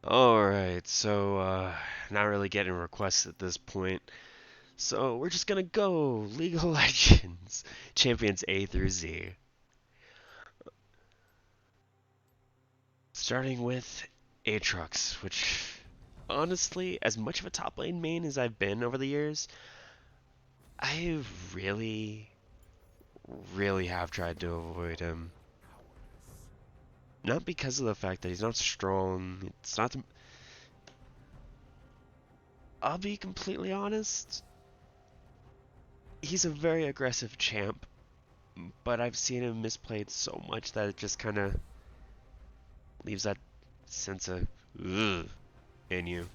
Alright, so, not really getting requests at this point. So, we're just gonna go League of Legends, Champions A through Z. Starting with Aatrox, which, honestly, as much of a top lane main as I've been over the years, I really, really have tried to avoid him. Not because of the fact that he's not strong, it's not. I'll be completely honest, he's a very aggressive champ, but I've seen him misplayed so much that it just kind of leaves that sense of ugh in you.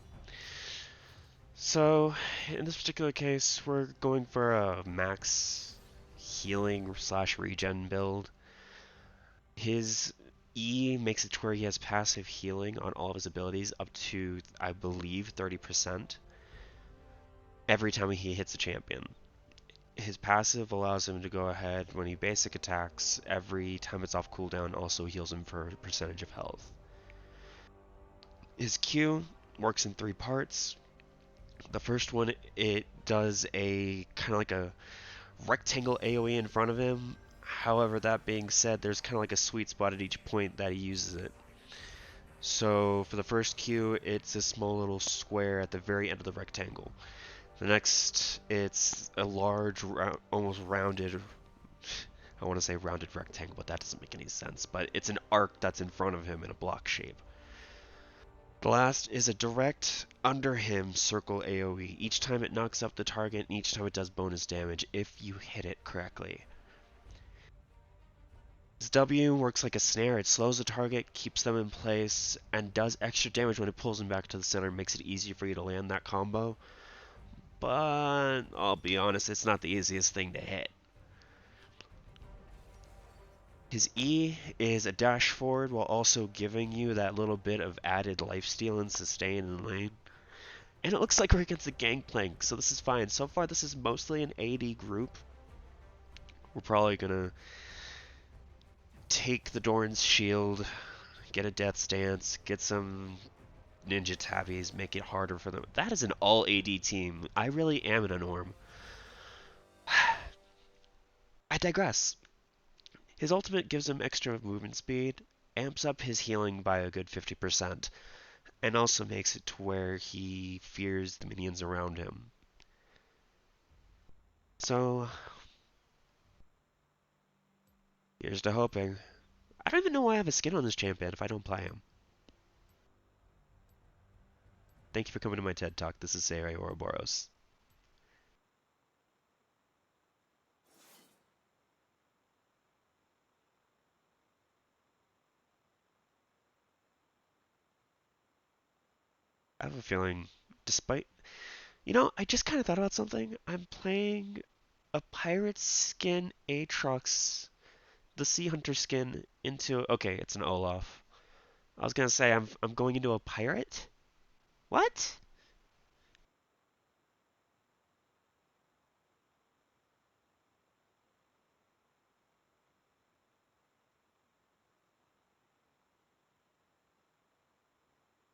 So, in this particular case, we're going for a max healing slash regen build. His E makes it to where he has passive healing on all of his abilities up to, I believe, 30% every time he hits a champion. His passive allows him to go ahead when he basic attacks, every time it's off cooldown, also heals him for a percentage of health. His Q works in three parts. The first one, it does a kind of like a rectangle AoE in front of him. However, that being said, there's kind of like a sweet spot at each point that he uses it. So for the first Q, it's a small little square at the very end of the rectangle. The next, it's a large, almost rounded, I want to say rounded rectangle, but that doesn't make any sense. But it's an arc that's in front of him in a block shape. The last is a direct under him circle AoE. Each time it knocks up the target, and each time it does bonus damage if you hit it correctly. This W works like a snare. It slows the target, keeps them in place, and does extra damage when it pulls them back to the center. Makes it easier for you to land that combo. But I'll be honest, it's not the easiest thing to hit. His E is a dash forward while also giving you that little bit of added lifesteal and sustain in lane. And it looks like we're against a gangplank, so this is fine. So far, this is mostly an AD group. We're probably gonna take the Doran's shield, get a death stance, get some ninja tabbies, make it harder for them. That is an all AD team. I really am an Anorm. I digress. His ultimate gives him extra movement speed, amps up his healing by a good 50%, and also makes it to where he fears the minions around him. So, here's to hoping. I don't even know why I have a skin on this champion if I don't play him. Thank you for coming to my TED Talk. This is Seirei Ouroboros. I have a feeling, despite... I just kind of thought about something. I'm playing a pirate skin Aatrox, the Sea Hunter skin, into... Okay, it's an Olaf. I was gonna say, I'm going into a pirate? What?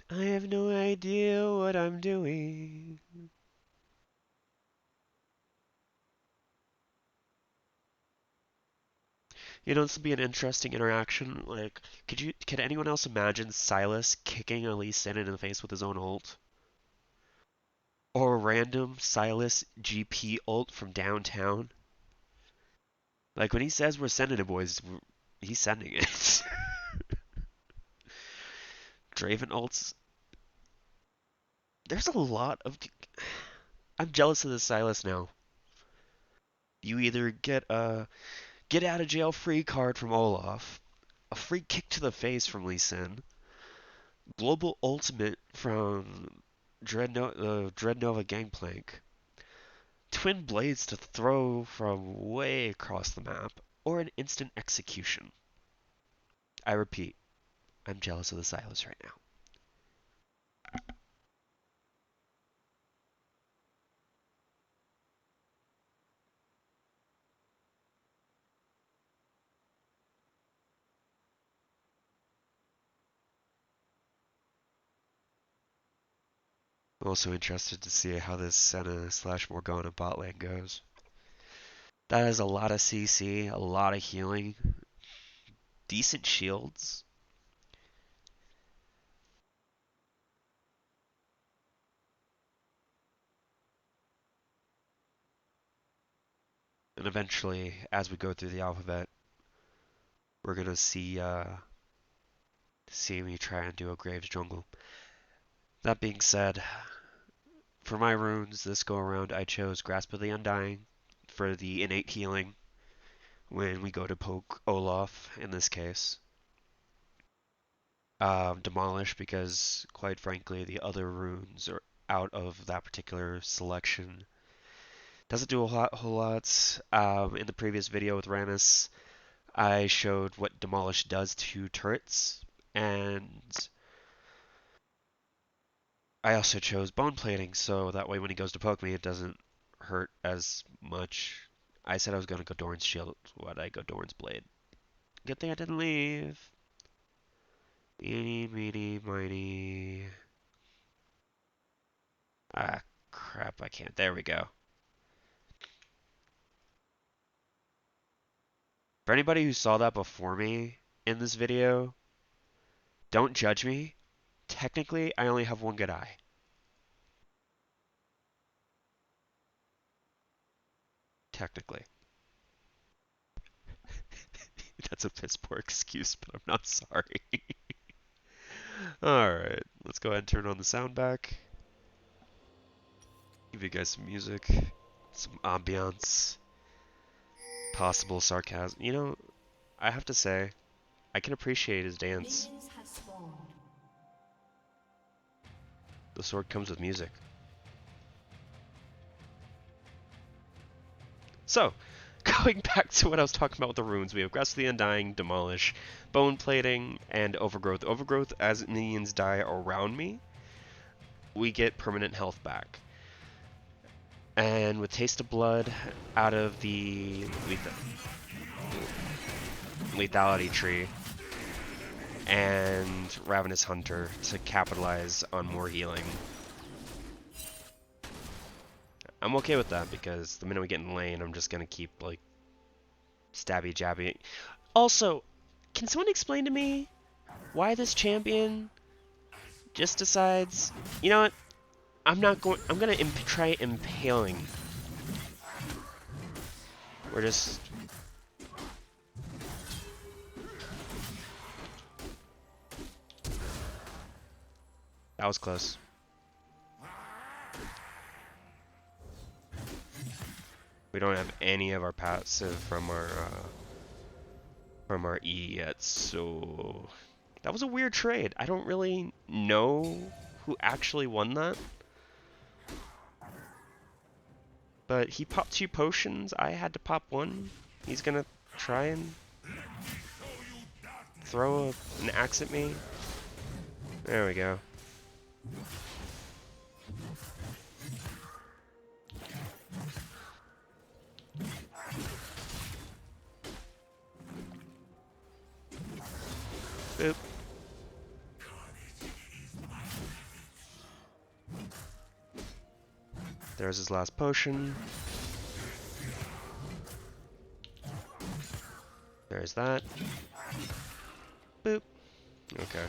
I have no idea what I'm doing. This would be an interesting interaction. Like, could anyone else imagine Silas kicking a Lee Sin in the face with his own ult? Or a random Silas GP ult from downtown? Like, when he says we're sending it, boys, he's sending it. Draven ults. There's a lot of. I'm jealous of the Silas now. You either get a get out of jail free card from Olaf, a free kick to the face from Lee Sin, global ultimate from Dreadnova Gangplank, twin blades to throw from way across the map, or an instant execution. I repeat, I'm jealous of the Silas right now. I'm also interested to see how this Senna slash Morgana bot lane goes. That is a lot of CC, a lot of healing, decent shields. And eventually, as we go through the alphabet, we're gonna see me try and do a Graves jungle. That being said, for my runes this go around, I chose Grasp of the Undying for the innate healing when we go to poke Olaf in this case. Demolish because, quite frankly, the other runes are out of that particular selection. Doesn't do a whole lot. In the previous video with Ravenous, I showed what Demolish does to turrets, and I also chose Bone Plating, so that way when he goes to poke me, it doesn't hurt as much. I said I was going to go Doran's Shield, why'd I go Doran's Blade? Good thing I didn't leave. Eeny, meeny, miny. Ah, crap, I can't. There we go. For anybody who saw that before me in this video, don't judge me. Technically, I only have one good eye. Technically. That's a piss poor excuse, but I'm not sorry. Alright, let's go ahead and turn on the sound back. Give you guys some music, some ambiance, possible sarcasm. You know, I have to say, I can appreciate his dance. The sword comes with music. So, going back to what I was talking about with the runes, we have Grasp of the Undying, Demolish, Bone Plating, and Overgrowth. Overgrowth, as minions die around me, we get permanent health back. And with Taste of Blood out of the lethality tree, and Ravenous Hunter to capitalize on more healing. I'm okay with that because the minute we get in lane, I'm just gonna keep like stabby jabby. Also, can someone explain to me why this champion just decides, you know what? I'm gonna try impaling. We're just. That was close. We don't have any of our passive from our E yet, so that was a weird trade. I don't really know who actually won that. But he popped 2 potions, I had to pop 1. He's gonna try and throw an axe at me. There we go. Boop. There's his last potion. There's that. Boop. Okay.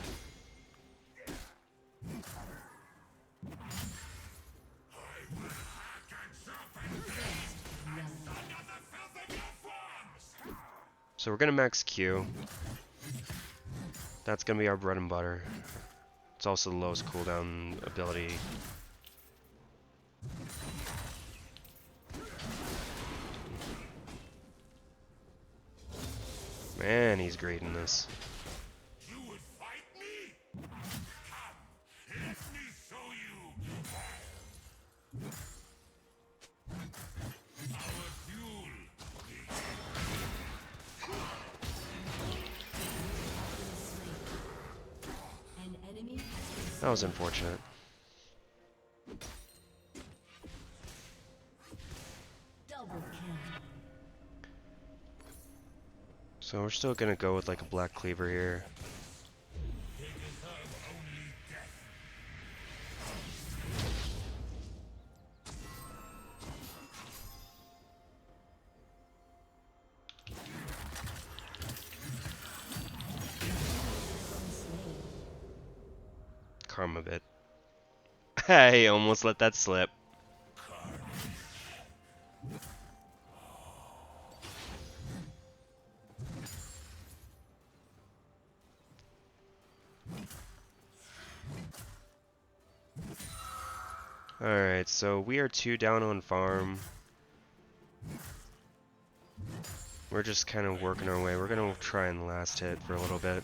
So we're gonna max Q. That's gonna be our bread and butter. It's also the lowest cooldown ability. Man, he's great in this. You would fight me? Come, let me show you. Our duel. That was unfortunate. So we're still gonna go with like a black cleaver here. karma bit. I almost let that slip. Alright, so we are 2 down on farm. We're just kind of working our way. We're going to try and last hit for a little bit.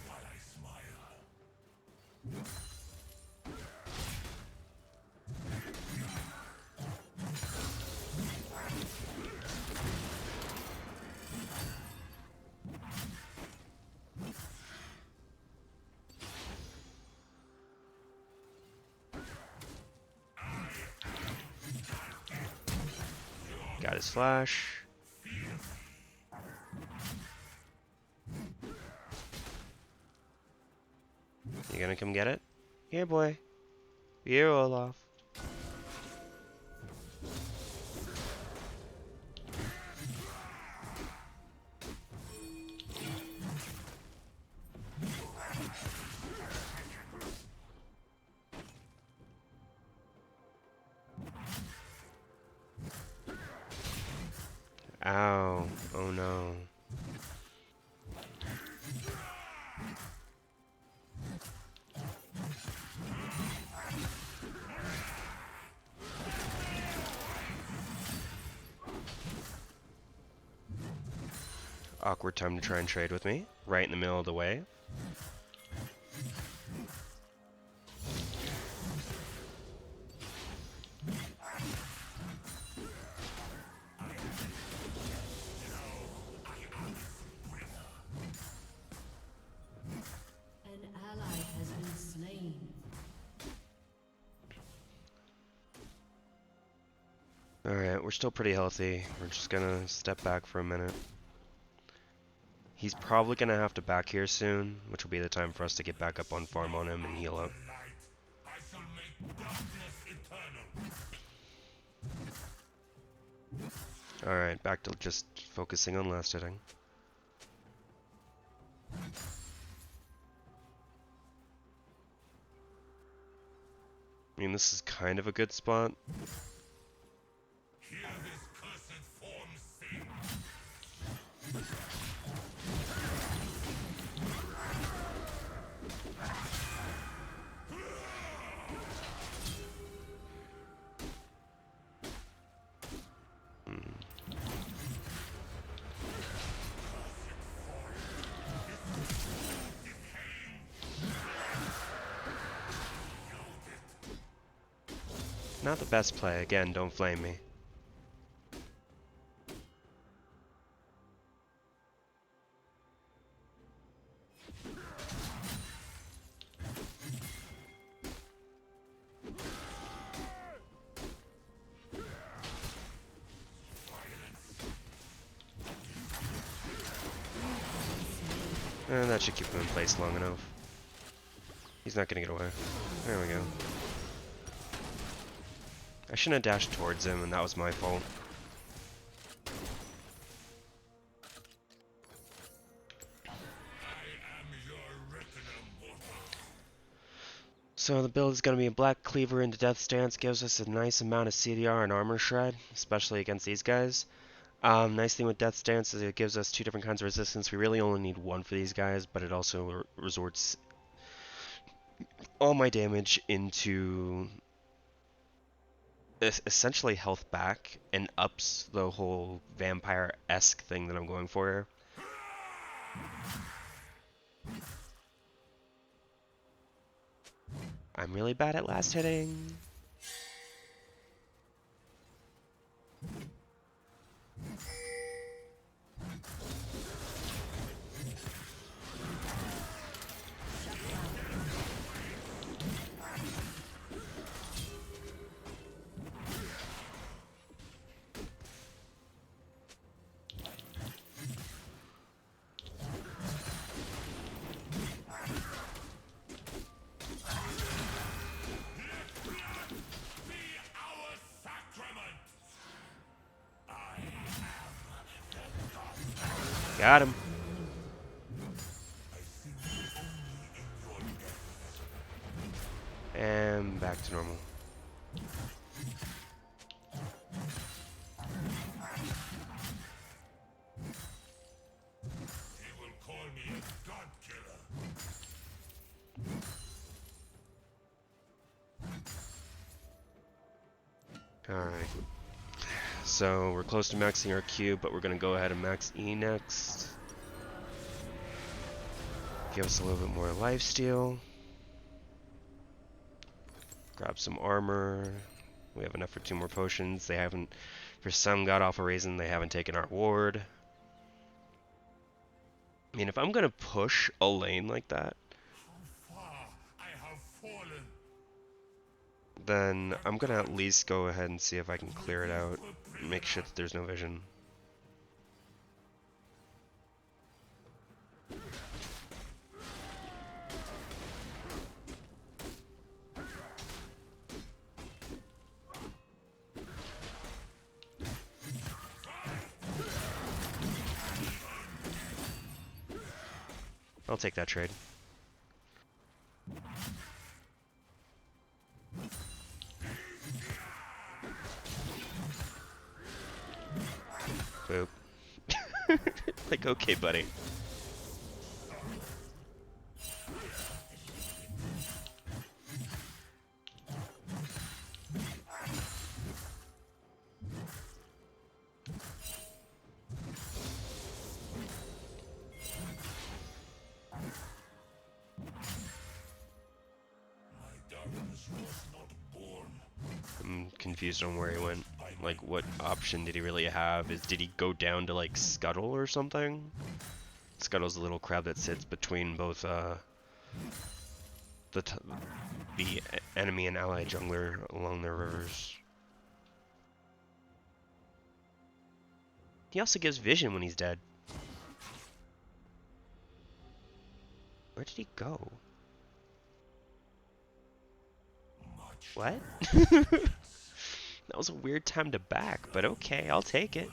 Got his flash. You gonna come get it? Here, boy. Here, Olaf. Ow. Oh no. Awkward time to try and trade with me. Right in the middle of the way. An ally has been slain. Alright, we're still pretty healthy. We're just gonna step back for a minute. He's probably gonna have to back here soon, which will be the time for us to get back up on farm on him and heal up. I shall make darkness eternal. Alright, back to just focusing on last hitting. I mean, this is kind of a good spot. Hear this cursed form sing. Not the best play. Again, don't flame me. And that should keep him in place long enough. He's not gonna get away. There we go. I shouldn't have dashed towards him, and that was my fault. So the build is going to be a Black Cleaver into Death Stance, gives us a nice amount of CDR and Armor Shred, especially against these guys. Nice thing with Death Stance is it gives us 2 different kinds of resistance. We really only need 1 for these guys, but it also resorts all my damage into essentially health back and ups the whole vampire-esque thing that I'm going for here. I'm really bad at last hitting. Got him. And back to normal. He will call me a god killer. Alright. So we're close to maxing our Q, but we're gonna go ahead and max E next. Give us a little bit more lifesteal. Grab some armor. We have enough for 2 more potions. They haven't, for some god awful reason, they haven't taken our ward. I mean, if I'm gonna push a lane like that, How far I have fallen. then I'm gonna at least go ahead and see if I can clear it out. Make sure that there's no vision. I'll take that trade. Boop. Like, okay, buddy. My darkness was not born. I'm confused on where he went. Like, what option did he really have? Did he go down to, like, Scuttle or something? Scuttle's a little crab that sits between both, the enemy and ally jungler along their rivers. He also gives vision when he's dead. Where did he go? What? That was a weird time to back, but okay, I'll take it.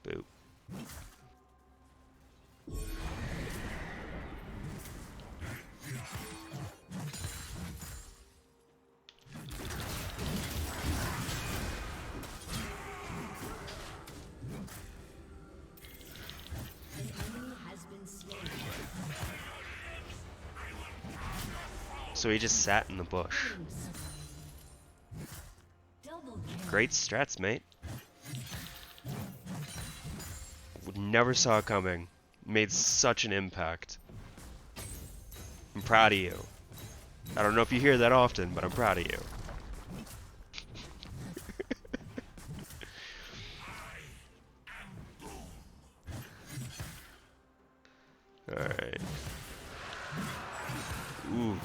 Boop. So he just sat in the bush. Great strats, mate. Never saw it coming. Made such an impact. I'm proud of you. I don't know if you hear that often, but I'm proud of you. Alright. Ooh.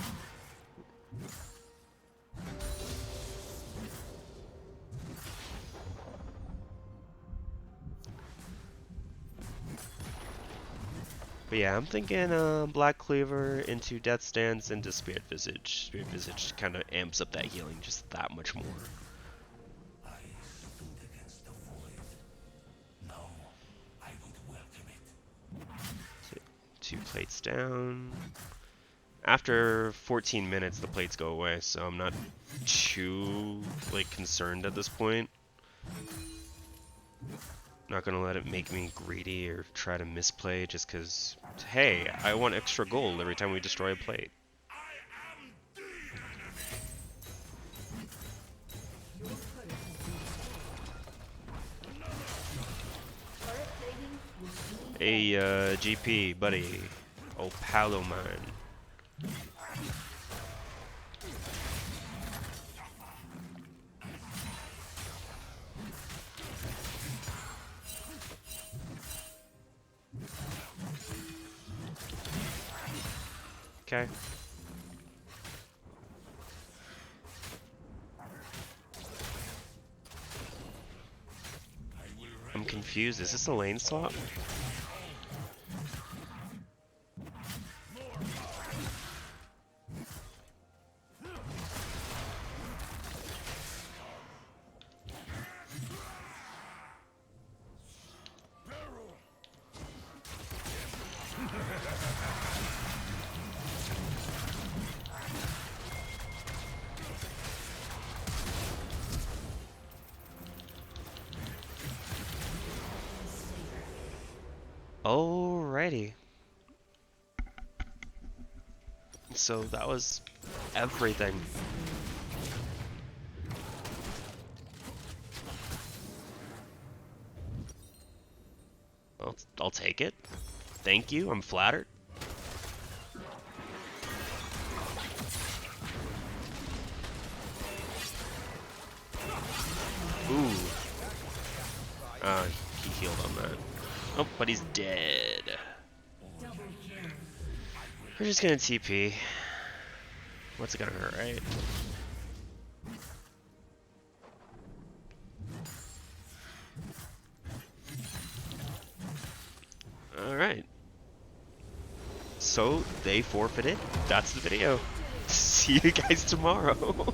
But yeah, I'm thinking Black Cleaver into Death Stance into Spirit Visage. Spirit Visage kind of amps up that healing just that much more. I stood against the void. Now I would welcome it. 2 plates down. After 14 minutes, the plates go away, so I'm not too like concerned at this point. Not gonna let it make me greedy or try to misplay just because, hey, I want extra gold every time we destroy a plate. Hey, GP, buddy. Oh, Palo man. Okay. I'm confused. Is this a lane swap? Alrighty. So that was everything. I'll take it. Thank you, I'm flattered. Ooh. He healed on that. Oh, but he's dead. We're just gonna TP. What's it gonna hurt, right? Alright. So, they forfeited. That's the video. See you guys tomorrow.